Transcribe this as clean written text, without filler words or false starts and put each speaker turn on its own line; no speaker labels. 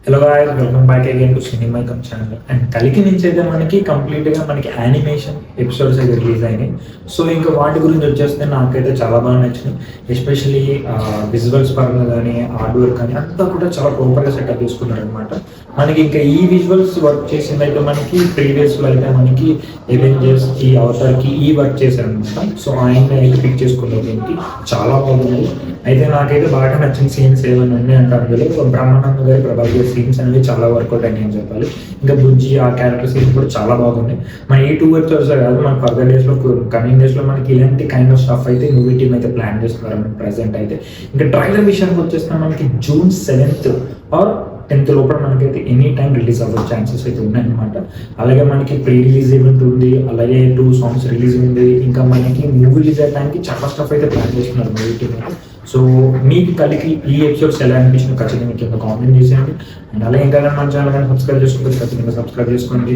Hello guys, welcome back again to సినిమైకం channel. And కలికి నుంచి అయితే మనకి కంప్లీట్గా మనకి యానిమేషన్ ఎపిసోడ్స్ అయితే రిలీజ్ అయినాయి. సో ఇంకా వాటి గురించి వచ్చేస్తే నాకైతే చాలా బాగా నచ్చినాయి. ఎస్పెషల్లీ విజువల్స్ పరంగా కానీ ఆర్ట్ వర్క్ కానీ అంతా కూడా చాలా ప్రాపర్గా సెటప్ చేసుకున్నారు అనమాట. మనకి ఇంకా ఈ విజువల్స్ వర్క్ చేసింది అయితే మనకి ప్రీవియస్లో అయితే మనకి ఎవెంజర్స్ ఈ అవతార్కి ఈ వర్క్ చేశారనమాట. సో ఆయన అయితే పిక్ చేసుకున్నారు దీనికి చాలా బాగుంది. అయితే నాకైతే బాగా నచ్చిన సీన్స్ ఏమైనా ఉన్నాయి అంటే అందులో బ్రహ్మానంద గారి ప్రభాస్ సీన్స్ అనేవి చాలా వర్కౌట్ అని చెప్పాలి. ఇంకా బుజ్జి ఆ క్యారెక్టర్ సీన్స్ కూడా చాలా బాగున్నాయి. మన ఈ 2 ఎపిసోడ్స్ కాదు, మన ఫర్దర్ డేస్ లో కమింగ్ డేస్ లో మనకి ఇలాంటి కైండ్ ఆఫ్ స్టఫ్ అయితే మూవీ టీమ్ అయితే ప్లాన్ చేస్తున్నారు మనకి ప్రెసెంట్ అయితే. ఇంకా ట్రైలర్ విషయానికి వచ్చేస్తే మనకి June 7th ఆర్ 10th లోపల మనకైతే ఎనీ టైం రిలీజ్ అవ్వే ఛాన్సెస్ అయితే ఉన్నాయన్నమాట. అలాగే మనకి ప్రీ రిలీజ్ ఈవెంట్ ఉంది, అలాగే 2 సాంగ్స్ రిలీజ్ ఉంది. ఇంకా మనకి మూవీ రిలీజ్ అయ్యడానికి చాలా స్టఫ్ అయితే ప్లాన్ చేస్తున్నారు మూవీ టీమ్. సో మీకు కలికి ఈ ఎపిసోడ్స్ ఎలా అనిపించింది ఖచ్చితంగా మీకు కింద కామెంట్ చేసేయండి. అండ్ అలాగే ఇంకా మన ఛానల్ కానీ సబ్స్క్రైబ్ చేసుకుంటే ఖచ్చితంగా సబ్స్క్రైబ్ చేసుకోండి.